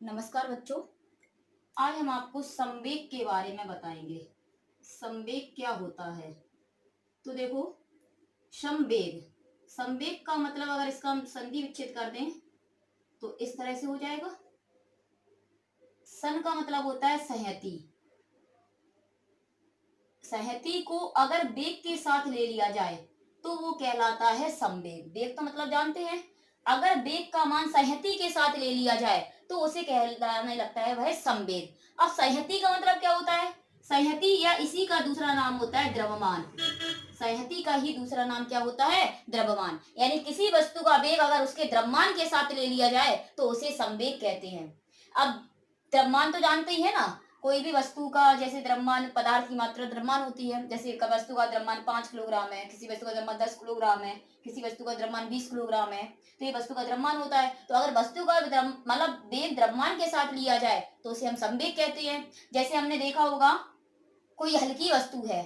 नमस्कार बच्चों। आज हम आपको संवेग के बारे में बताएंगे। संवेग क्या होता है? तो देखो, संवेग संवेग का मतलब अगर इसका हम संधि विच्छेद कर दें तो इस तरह से हो जाएगा। सन का मतलब होता है संहति। संहति को अगर वेग के साथ ले लिया जाए तो वो कहलाता है संवेग। वेग तो मतलब जानते हैं, अगर वेग का मान संहति के साथ ले लिया जाए तो उसे कहलाने लगता है वह संवेग। अब संहति का मतलब क्या होता है? संहति या इसी का दूसरा नाम होता है द्रव्यमान। संहति का ही दूसरा नाम क्या होता है? द्रव्यमान। यानी किसी वस्तु का वेग अगर उसके द्रव्यमान के साथ ले लिया जाए तो उसे संवेग कहते हैं। अब द्रव्यमान तो जानते ही है ना, कोई भी वस्तु का जैसे द्रव्यमान, पदार्थ की मात्रा द्रव्यमान होती है। जैसे वस्तु का द्रव्यमान 5 किलोग्राम है, किसी वस्तु का द्रव्यमान 10 किलोग्राम है, किसी वस्तु का द्रव्यमान 20 किलोग्राम है, तो ये वस्तु का द्रव्यमान होता है। तो अगर वस्तु का मतलब वेग द्रव्यमान के साथ लिया जाए तो उसे हम संवेग कहते हैं। जैसे हमने देखा होगा, कोई हल्की वस्तु है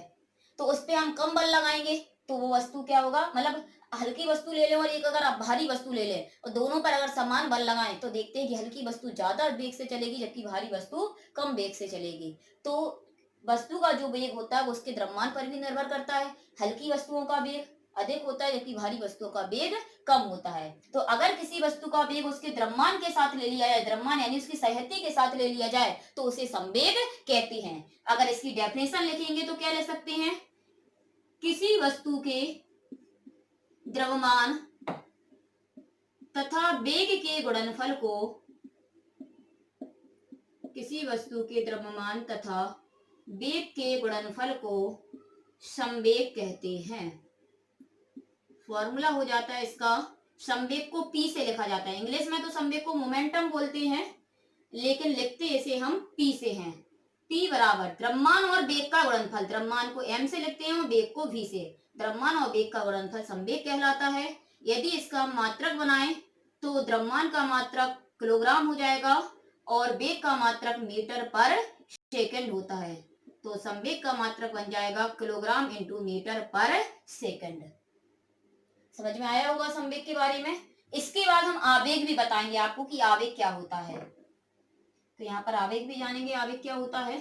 तो उस पर हम कम बल लगाएंगे तो वो वस्तु क्या होगा, मतलब हल्की वस्तु ले लें और एक अगर आप भारी वस्तु ले लें और दोनों पर अगर समान बल लगाएं तो देखते हैं कि हल्की वस्तु ज्यादा वेग से चलेगी जबकि भारी वस्तु कम वेग से चलेगी। तो वस्तु का जो वेग होता है वो उसके द्रव्यमान पर भी निर्भर करता है। हल्की वस्तुओं का वेग अधिक होता है जबकि भारी वस्तुओं का वेग कम होता है। तो अगर किसी वस्तु का वेग उसके द्रव्यमान के साथ ले लिया जाए, द्रव्यमान यानी उसकी संहति के साथ ले लिया जाए तो उसे संवेग कहते हैं। अगर इसकी डेफिनेशन लिखेंगे तो क्या ले सकते हैं? किसी वस्तु के द्रव्यमान तथा वेग के गुणनफल को किसी वस्तु के द्रव्यमान तथा वेग के गुणनफल को संवेग कहते हैं। फॉर्मूला हो जाता है इसका, संवेग को P से लिखा जाता है। इंग्लिश में तो संवेग को मोमेंटम बोलते हैं लेकिन लिखते इसे हम P से हैं। P बराबर द्रव्यमान और वेग का गुणनफल। द्रव्यमान को M से लिखते हैं और वेग को V से। द्रव्यमान और वेग का गुणनफल संवेग कहलाता है। यदि इसका मात्रक बनाएं तो द्रव्यमान का मात्रक किलोग्राम हो जाएगा और वेग का मात्रक मीटर पर सेकंड होता है। तो संवेग का मात्रक बन जाएगा किलोग्राम इंटू मीटर पर सेकंड। समझ में आया होगा संवेग के बारे में। इसके बाद हम आवेग भी बताएंगे आपको कि आवेग क्या होता है। तो यहाँ पर आवेग भी जानेंगे, आवेग क्या होता है।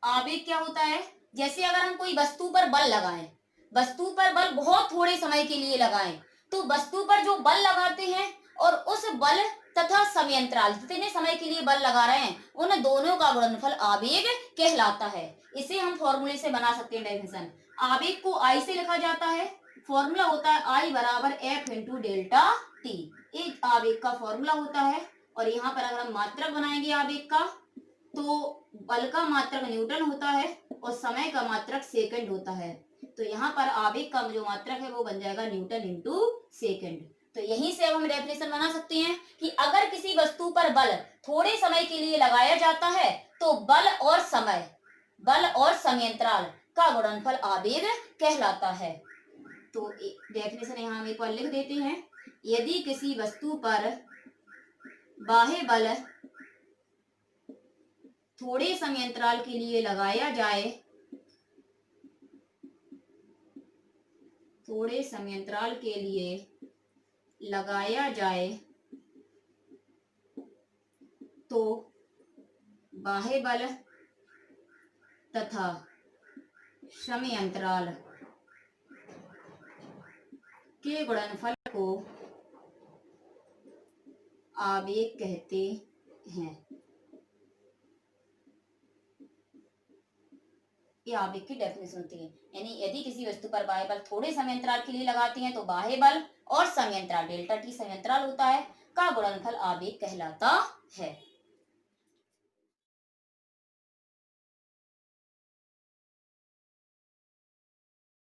आवेग क्या होता है? जैसे अगर हम कोई वस्तु पर बल लगाएं, वस्तु पर बल बहुत थोड़े समय के लिए लगाएं तो वस्तु पर जो बल लगाते हैं और उस बल तथा समयांतराल जितने समय के लिए बल लगा रहे हैं उन दोनों का गुणनफल आवेग कहलाता है। इसे हम फॉर्मूले से बना सकते हैं डेफिनेशन। आवेग को आई से लिखा जाता है। फॉर्मूला होता है आई बराबर एफ इंटू डेल्टा टी। ये आवेग का फॉर्मूला होता है। और यहाँ पर अगर हम मात्रक बनाएंगे आवेग का तो बल का मात्रक न्यूटन होता है और समय का मात्रक सेकंड होता है। तो यहाँ पर आवेग का जो मात्रक है वो बन जाएगा न्यूटन इंटू सेकंड। तो यहीं से अब हम डेफिनेशन बना सकते हैं कि अगर किसी वस्तु पर बल थोड़े समय के लिए लगाया जाता है तो बल और समयांतराल का गुणनफल आवेग कहलाता है। तो डेफिनेशन यहाँ हम एक बार लिख देते हैं। यदि किसी वस्तु पर बाह्य बल थोड़े समयांतराल के लिए लगाया जाए, थोड़े समयांतराल के लिए लगाया जाए तो बाह्य बल तथा समयांतराल के गुणनफल को आवेग कहते हैं। ये आवेग की डेफिनेशन होती है। यानी यदि किसी वस्तु पर बाह्य बल थोड़े समयांतराल के लिए लगाते हैं तो बाह्य बल और समयांतराल डेल्टा टी समयांतराल होता है का गुणनफल आवेग कहलाता है।